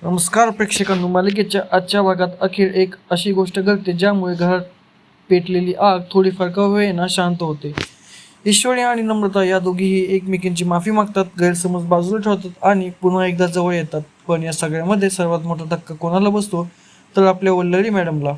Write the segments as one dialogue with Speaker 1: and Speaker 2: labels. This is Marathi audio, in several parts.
Speaker 1: नमस्कार प्रेक्षकांनो, मालिकेच्या आजच्या भागात अखेर एक अशी गोष्ट घडते ज्यामुळे घरात पेटलेली आग थोडीफार का होईना शांत होते. ईश्वरी आणि नम्रता या दोघीही एकमेकींची माफी मागतात, गैरसमज बाजूला ठेवतात आणि पुन्हा एकदा जवळ येतात. पण या सगळ्यामध्ये सर्वात मोठा धक्का कोणाला बसतो तर आपल्या वल्लरी मॅडमला.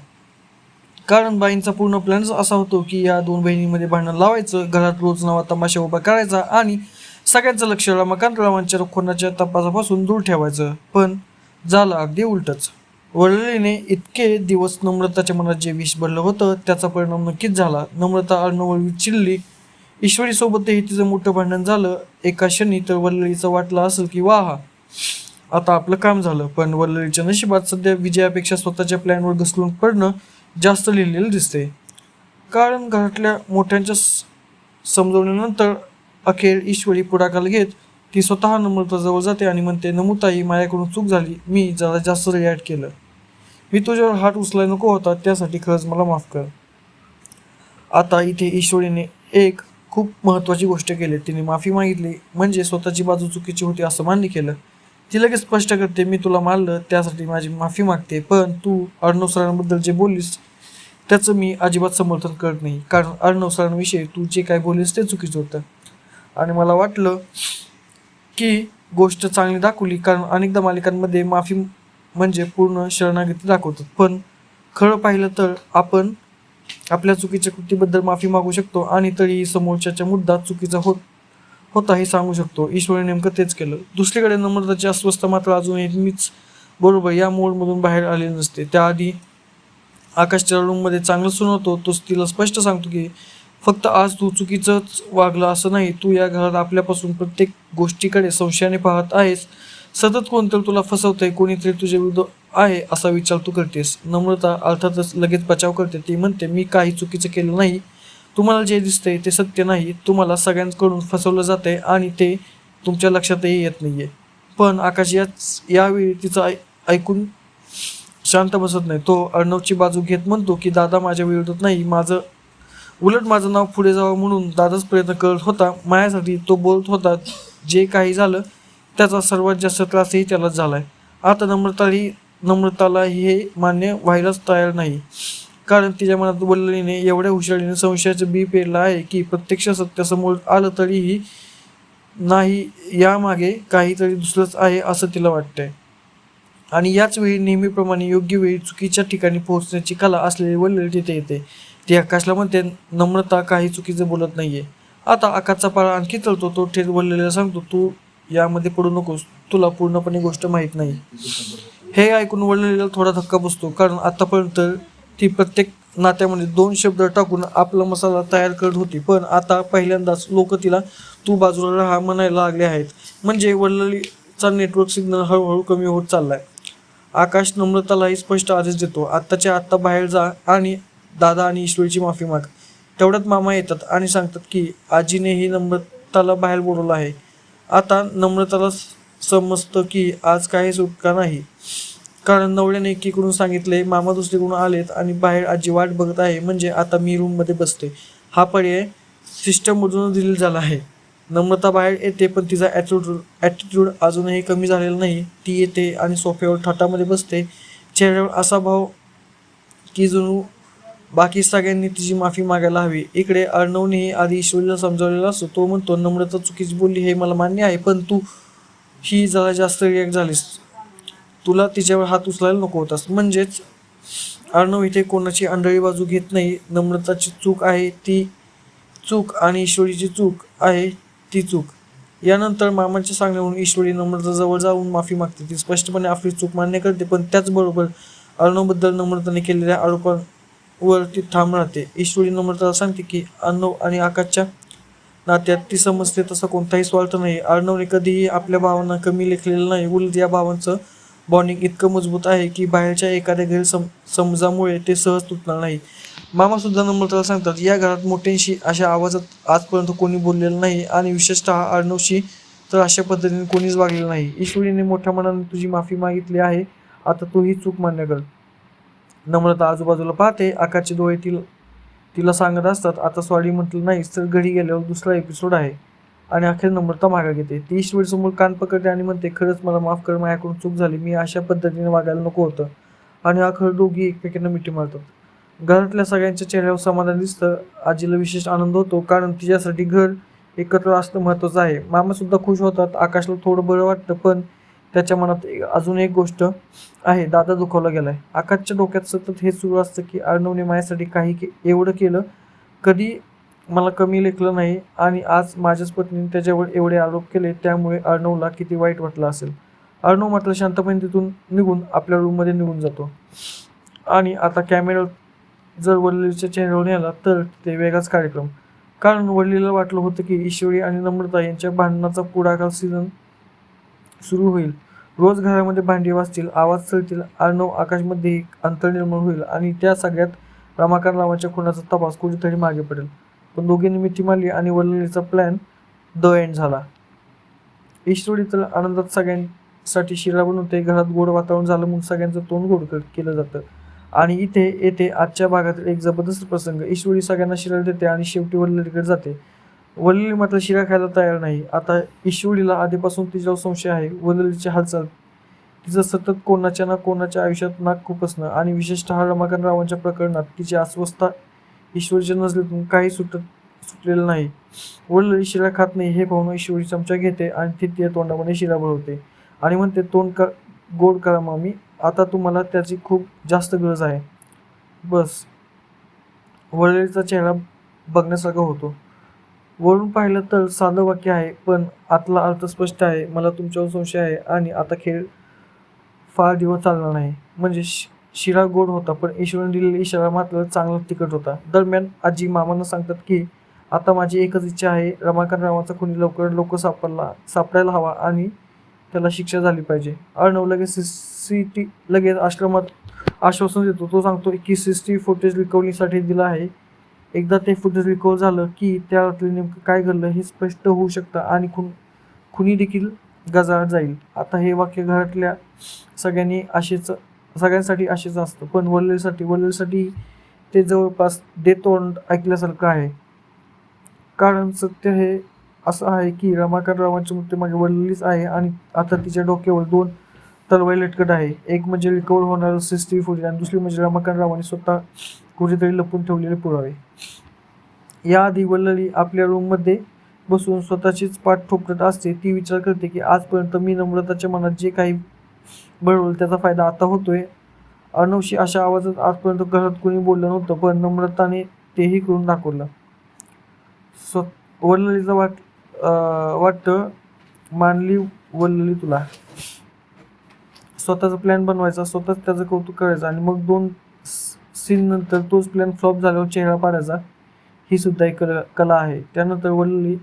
Speaker 1: कारण बाईंचा पूर्ण प्लॅनच असा होतो की या दोन बहिणींमध्ये भांडण लावायचं, घरात रोज नवा तमाशा उभा करायचा आणि सगळ्यांचं लक्ष रमाकांत रावांच्या खुनाच्या तपासापासून दूर ठेवायचं. पण झालं अगदी उलटच. वडिलांनी इतके दिवस नम्रताच्या मनात जे विष भरलं होतं त्याचा परिणाम नक्कीच झाला. नम्रता अर्णववर चिडली. ईश्वरी सोबतही तिचं मोठं भांडण झालं एका क्षणी, तर वल्लरीचं वाटलं असेल की वाह, आता आपलं काम झालं. पण वल्लरीच्या नशिबात सध्या विजयापेक्षा स्वतःच्या प्लॅनवर घसरून पडणं जास्त लिहिलेलं दिसते. कारण घरातल्या मोठ्यांच्या समजवण्यानंतर अखेर ईश्वरी पुढाकार घेत ती स्वतः नम्रताजवळ जाते आणि म्हणते, नमुताई, माझ्याकडून चूक झाली, मी जरा जास्त रिॲक्ट केलं. मी तुझ्यावर हात उचलायला नको होता, त्यासाठी खरंच मला माफ कर. आता इथे ईश्वरीने एक खूप महत्त्वाची गोष्ट केली. तिने माफी मागितली म्हणजे स्वतःची बाजू चुकीची होती असं मान्य केलं. ती लगेच स्पष्ट करते, मी तुला मारलं त्यासाठी माझी माफी मागते, पण तू अर्णव सरांबद्दल जे बोललीस त्याचं मी अजिबात समर्थन करत नाही. कारण अर्णव सरांविषयी तू जे काय बोललीस ते चुकीचं होतं आणि मला वाटलं की गोष्ट चांगली दाखवली. कारण अनेकदा मालिकांमध्ये माफी म्हणजे पूर्ण शरणागती दाखवतात, पण खरं पाहिलं तर आपण आपल्या चुकीच्या कृतीबद्दल माफी मागू शकतो आणि तरीही समोरच्याचा मुद्दा चुकीचा होता हे सांगू शकतो. ईश्वरी नेमकं तेच केलं. दुसरीकडे नम्रताची अस्वस्थता मात्र अजूनही मीच बरोबर या मोडमधून बाहेर आलेली नसते. त्याआधी आकाशच्या रूममध्ये चांगलं सुनवतो. तोच तिला स्पष्ट सांगतो की फक्त आज तू चुकीचंच वागलं असं नाही, तू या घरात आपल्यापासून प्रत्येक गोष्टीकडे संशयाने पाहत आहेस. सतत कोणतरी तुला फसवतंय, कोणीतरी तुझ्या विरुद्ध आहे असा विचार तू करतेस. नम्रता अर्थातच लगेच बचाव करते. ती म्हणते, मी काही चुकीचं केलं नाही, तुम्हाला जे दिसतंय ते सत्य नाही, तुम्हाला सगळ्यांकडून फसवलं जातंय आणि ते तुमच्या लक्षातही येत नाहीये. पण आकाश यावेळी तिचं ऐकून शांत बसत नाही. तो अर्णवची बाजू घेत म्हणतो की दादा माझ्या विरोधात नाही, उलट माझं नाव पुढे जावं म्हणून दादाच प्रयत्न करत होता. माझ्यासाठी तो बोलत होता. जे काही झालं त्याचा सर्वात जास्त त्रासही त्यालाच झालाय. आता नम्रताला हे मान्य व्हायलाच तयार नाही. कारण तिच्या मनात वल्लरीने एवढ्या हुशारीने संशयाचं बी पेरलं आहे की प्रत्यक्ष सत्य समोर आलं तरीही नाही, यामागे काहीतरी दुसरंच आहे असं तिला वाटतंय. आणि याच वेळी नेहमीप्रमाणे योग्य वेळी चुकीच्या ठिकाणी पोहोचण्याची कला असलेली वल्लरी तिथे येते. ती आकाशला म्हणते, नम्रता काही चुकीचं बोलत नाहीये. आता आकाशचा पारा आणखी चढतो. तो थेट वल्लरीला सांगतो, तू यामध्ये पडू नकोस, तुला पूर्णपणे गोष्ट माहीत नाही. हे ऐकून वल्लरीला थोडा धक्का बसतो. कारण आतापर्यंत ती प्रत्येक नात्यामध्ये 2 शब्द टाकून आपला मसाला तयार करत होती, पण आता पहिल्यांदाच लोक तिला तू बाजूला राहा म्हणायला लागले आहेत. म्हणजे वल्लरीचा नेटवर्क सिग्नल हळूहळू कमी होत चाललाय. आकाश नम्रतालाही स्पष्ट आदेश देतो, आत्ताच्या आत्ता बाहेर जा आणि दादा आणि ईश्वरीची माफी माग. तेवढ्यात मामा येतात आणि सांगतात की आजीनेही नम्रताला बाहेर बोलवलं आहे. आता नम्रताला समजतं की आज काही सुटका नाही. कारण नवऱ्याने एकीकडून सांगितले, मामा दुसरीकडून आलेत आणि बाहेर आजी वाट बघत आहे. म्हणजे आता मी रूममध्ये बसते हा पर्याय सिस्टममधूनच दिलेला झाला आहे. नम्रता बाहेर येते, पण तिचा ॲटिट्यूड अजूनही कमी झालेला नाही. ती येते आणि सोफ्यावर थाटामध्ये बसते, चेहऱ्यावर असा भाव की जणू बाकी सगळ्यांनी तिची माफी मागायला हवी. इकडे अर्णवनेही आधी ईश्वरीला समजावलेला असतो. तो म्हणतो, नम्रता चुकीची बोलली हे मला मान्य आहे, पण तू ही जरा जास्त रिॲक्ट झालीस, तुला तिच्यावर हात उचलायला नको होतास. म्हणजेच अर्णव इथे कोणाची आंधळी बाजू घेत नाही. नम्रताची चूक आहे ती चूक आणि ईश्वरीची चूक आहे ती चूक. यानंतर मामाच्या सांगण्यावरून ईश्वरी नम्रताजवळ जाऊन माफी मागते. ती स्पष्टपणे आपली चूक मान्य करते, पण त्याचबरोबर अर्णवबद्दल नम्रताने केलेल्या आरोपांवर ती ठाम राहते. ईश्वरी नम्रताला सांगते की अर्णव आणि आकाशच्या नात्यात ती समजते तसा कोणताही स्वार्थ नाही. अर्णवने कधीही आपल्या भावांना कमी लेखलेलं नाही. उलट या भावांचं बॉन्डिंग इतकं मजबूत आहे की बाहेरच्या एखाद्या गैरसमजामुळे ते सहज तुटणार नाही. मामासुद्धा नम्रताला सांगतात, या घरात मोठ्यांशी अशा आवाजात आजपर्यंत कोणी बोललेलं नाही आणि विशेषतः अर्णवशी तर अशा पद्धतीने कोणीच वागलेलं नाही. ईश्वरीने मोठ्या मनाने तुझी माफी मागितली आहे, आता तू ही चूक मान्य कर. नम्रता आजूबाजूला पाहते. आकाशचे डोळे तिला सांगत असतात, आता सॉरी म्हटलं नाहीस तर घरी गेल्यावर दुसरा एपिसोड आहे. आणि अखेर नम्रता मागे घेते. ती ईश्वरीसमोर कान पकडते आणि म्हणते, खरंच मला माफ कर, माझ्याकडून चूक झाली, मी अशा पद्धतीने वागायला नको होतं. आणि अखेर दोघी एकमेकांना मिठी मारतात. घरातल्या सगळ्यांच्या चेहऱ्यावर समाधान दिसतं. आजीला विशेष आनंद होतो, कारण तिच्यासाठी घर एकत्र असणं महत्त्वाचं आहे. मामा सुद्धा खुश होतात. आकाशला थोडं बरं वाटतं, पण त्याच्या मनात अजून एक गोष्ट आहे, दादा दुखावला गेलाय. आकाशच्या डोक्यात सतत हे सुरू असतं की अर्णवने माझ्यासाठी एवढं केलं, कधी मला कमी लेखलं नाही, आणि आज माझ्याच पत्नीने त्याच्यावर एवढे आरोप केले, त्यामुळे अर्णवला किती वाईट वाटलं असेल. अर्णव मात्र शांतपणे तिथून निघून आपल्या रूममध्ये निघून जातो. आणि आता कॅमेरा जर वल्लीच्या चेहऱ्यावर आला तर ते वेगळाच कार्यक्रम. कारण वल्लीला वाटलं होतं की ईश्वरी आणि नम्रता यांच्या भांडणाचा पुढाकार सीझन सुरू होईल. रोज घरामध्ये भांडी वाजतील, आवाज चढतील, अर्णव आकाशमध्ये एक अंतर निर्माण होईल आणि त्या सगळ्यात रमाकांत रावांच्या खुनाचा तपास कुठेतरी मागे पडेल. पण दोघींनी मिठी मारली आणि वल्लीचा प्लॅन द एंड झाला. ईश्वरी तर आनंदात सगळ्यांसाठी शिरा बनवते. घरात गोड वातावरण झालं म्हणून सगळ्यांचं तोंड गोड केलं जातं. आणि येथे आजच्या भागातील एक जबरदस्त प्रसंग. ईश्वरी सगळ्यांना शिरा देते आणि शेवटी वल्लीकडे जाते. वल्ली मात्र शिरा खायला तयार नाही. आता ईश्वरीला आधीपासून तिच्यावर संशय आहे. वल्लीची हालचाल, तिचं सतत कोणाच्या ना कोणाच्या आयुष्यात नाक खुपसणं आणि विशेषतः रमाकांत रावांच्या प्रकरणात तिची अस्वस्थता ईश्वरीच्या नजरेतून काही सुटलेलं नाही. वल्ली शिरा खात नाही हे पाहून ईश्वरी चमचा घेते आणि तिथे तोंडामध्ये शिरा भरवते आणि म्हणते, गोड करा मामी, आता तुम्हाला त्याची खूप जास्त गरज आहे. बस. वल्लीचा चेहरा बघण्यासारखा होतो. वरून पाहिलं तर साधं वाक्य आहे, पण आतला अर्थ स्पष्ट आहे. मला तुमच्यावर संशय आहे आणि आता खेळ फार दिवस चालणार नाही. म्हणजे शिरा गोड होता, पण ईश्वरीने दिलेला इशारा मात्र चांगला तिखट होता. दरम्यान आजी मामांना सांगतात की आता माझी एकच इच्छा आहे, रमाकांत रावांचा खुनी लवकर सापडायला हवा आणि त्याला शिक्षा झाली पाहिजे. अर्णव लगेच आश्रमात आश्वासन देतो. तो सांगतो की CCTV फुटेज रिकव्हरीसाठी दिलं आहे. एकदा ते फुटेज रिकव्हर झालं की त्या रात्री नेमकं काय घडलं हे स्पष्ट होऊ शकतं आणि खुनी देखील गजाआड जाईल. आता हे वाक्य घरातल्या सगळ्यांसाठी आशेचं असतं, पण वल्लीसाठी ते जवळपास तोंड ऐकल्यासारखं आहे. कारण सत्य हे असं आहे की रमाकांत रावांच्या मृत्यूमागे वल्लीच आहे आणि आता तिच्या डोक्यावर 2 तलवारी लटकत आहे. एक म्हणजे रिकव्हर होणारं CCTV फुटेज आणि दुसरी म्हणजे रमाकांत रावांनी स्वतः कुठेतरी लपून ठेवलेले पुरावे. याआधी वल्ली आपल्या रूममध्ये बसून स्वतःचीच पाठ ठोकत असते. ती विचार करते की आजपर्यंत मी नम्रताच्या मनात जे काही बळवलं त्याचा फायदा आता होतोय. अर्णवशी अशा आवाजात आजपर्यंत घरात कोणी बोललं नव्हतं, पण नम्रताने तेही करून दाखवलं. वल्लीला वाटतं मानली वल्ली तुला. स्वतःचा प्लॅन बनवायचा, स्वतःच त्याचं कौतुक करायचं आणि मग 2 सीन नंतर तोच प्लॅन फ्लॉप झाल्यावर चेहरा पाडायचा, ही सुद्धा एक कला आहे. त्यानंतर वल्ली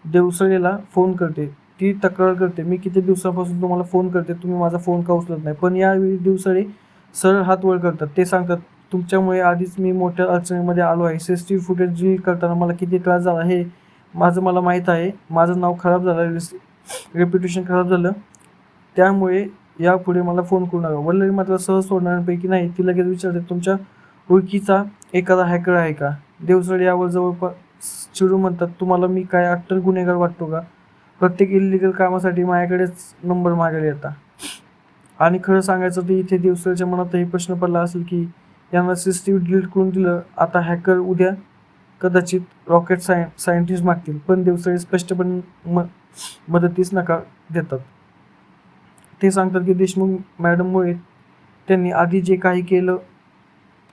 Speaker 1: देवसळेला फोन करते. ती तक्रार करते, मी किती दिवसापासून तुम्हाला फोन करते, तुम्ही माझा फोन का उचलत नाही. पण यावेळी देवसळे सरळ हात वर करतात. ते सांगतात, तुमच्यामुळे आधीच मी मोठ्या अडचणीमध्ये आलो आहे. CCTV फुटेज डिलीट करताना मला किती त्रास झाला हे मला माहीत आहे. माझं नाव खराब झालं, रेप्युटेशन खराब झालं, त्यामुळे यापुढे मला फोन करू नका. वल्ली मात्र सहज सोडणाऱ्यांपैकी नाही. ती लगेच विचारते, तुमच्या ओळखीचा एखादा हॅकर आहे का? देवसळे यावर जवळपास चिडून म्हणतात, तुम्हाला मी काय अट्टल गुन्हेगार वाटतो का? प्रत्येक इलिगल कामासाठी माझ्याकडेच नंबर मागायला येतात. आणि खरं सांगायचं तर इथे देवसळेच्या मनातही प्रश्न पडला असेल की यांना CCTV डिलीट करून दिलं, आता हॅकर उद्या कदाचित रॉकेट सायंटिस्ट मागतील. पण देवसळे स्पष्टपणे मदतीस नकार देतात. ते सांगतात की देशमुख मॅडममुळे त्यांनी आधी जे काही केलं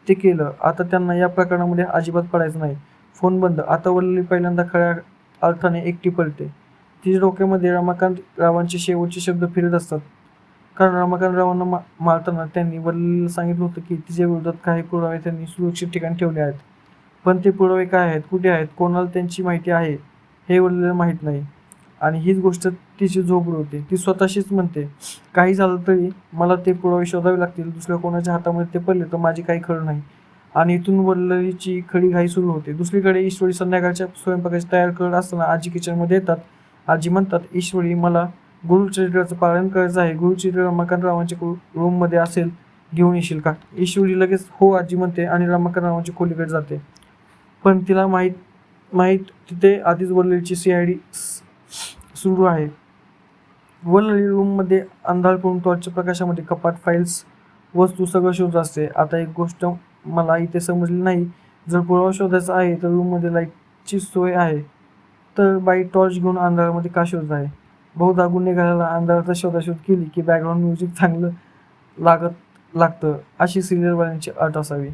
Speaker 1: ते केलं, आता त्यांना या प्रकरणामध्ये अजिबात पडायचं नाही. फोन बंद. आता वल्ली पहिल्यांदा खऱ्या अर्थाने एकटी पडते. तिच्या डोक्यामध्ये रमाकांत रावांचे शेवटचे शब्द फिरत असतात. कारण रमाकांत रावांना मारताना त्यांनी वल्लीला सांगितलं होतं की तिच्या विरोधात काही पुरावे त्यांनी सुरक्षित ठिकाणी ठेवले आहेत. पण ते पुरावे काय आहेत, कुठे आहेत, कोणाला त्यांची माहिती आहे हे वल्लीला माहीत नाही. आणि हीच गोष्ट तिची झोप उडवते. ती स्वतःशीच म्हणते, काही झालं तरी मला ते पुरावे शोधावे लागतील. दुसऱ्या कोणाच्या हातामध्ये ते पडले तर माझी काही खरं नाही. आणि इथून वल्लीची खडी घाई सुरू होते. दुसरीकडे ईश्वरी संध्याकाळच्या स्वयंपाकाची तयार करत असताना आजी किचनमध्ये येतात. आजी म्हणतात, ईश्वरी, मला गुरुचरित्राचं पारायण करायचं आहे. गुरुचरित्र रमाकांत रावांच्या रूममध्ये असेल, घेऊन येशील का? ईश्वरी लगेच हो आजी म्हणते आणि रमाकांत रावांच्या खोलीकडे जाते. पण तिला माहीत माहीत तिथे आधीच वल्लरीची CID सुरू आहे. वल्लरी रूममध्ये अंधार करून टॉर्चच्या प्रकाशामध्ये कपाट, फाईल्स, वस्तू सगळं शोधत असते. आता एक गोष्ट मला इथे समजली नाही. जर पुरावा शोधायचा आहे तर रूममध्ये लाईटची सोय आहे, तर बाई टॉर्च घेऊन अंधारामध्ये का शोधत आहे? बहुधा गुन्हेगाराला अंधारात शोधाशोध केली की बॅकग्राऊंड म्युझिक चांगलं लागतं अशी सिरियलवाल्यांची अट असावी.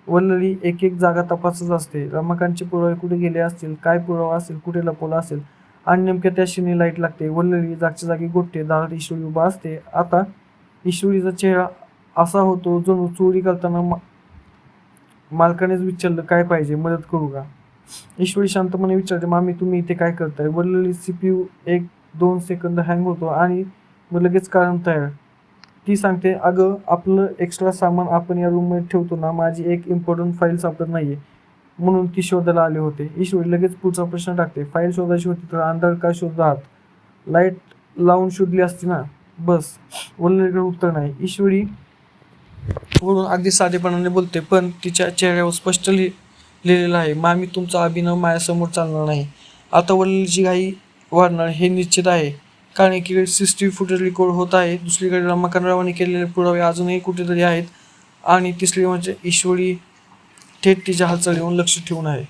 Speaker 1: वल्लरी एक एक जागा तपासत असते. रमाकांतचे पुरावे कुठे गेले असतील, काय पुरावा असेल, कुठे लपवला असेल, आणि नेमक्या त्या क्षणी लाईट लागते. वल्लरी जागच्या जागी गोठते. दारात ईश्वरी उभा असते. आता ईश्वरीचा चेहरा असा होतो जणू चोरी करताना मालकानेच विचारलं, काय पाहिजे, मदत करू का? ईश्वरी शांतपणे विचारते, मामी तुम्ही इथे काय करताय? वल्लरी CPU 1-2 सेकंद हँग होतो आणि मग लगेच कारण तयार. ती सांगते, अगं आपलं एक्स्ट्रा सामान आपण या रूममध्ये ठेवतो ना, माझी एक इम्पॉर्टंट फाईल सापडत नाहीये म्हणून ती शोधायला आले होते. ईश्वरी लगेच पुढचा प्रश्न टाकते, फाईल शोधायची होती तर अंधार का शोधत आहात? लाईट लावून शोधली असती ना. बस. वल्लरीकडे उत्तर नाही. ईश्वरी वरून अगदी साधेपणाने बोलते, पण तिच्या चेहऱ्यावर स्पष्ट लिहिलेलं आहे, मामी तुमचा अभिनव माझ्यासमोर चालणार नाही. आता वल्लरीची घाई वाढणार हे निश्चित आहे, कारण एकीकडे CCTV फुटेज रेकॉर्ड होत आहे, दुसरीकडे रमाकांतरावांनी केलेले पुरावे अजूनही कुठेतरी आहेत, आणि तिसरी म्हणजे ईश्वरी थेट तिच्या हालचालीवर लक्ष ठेवून आहे.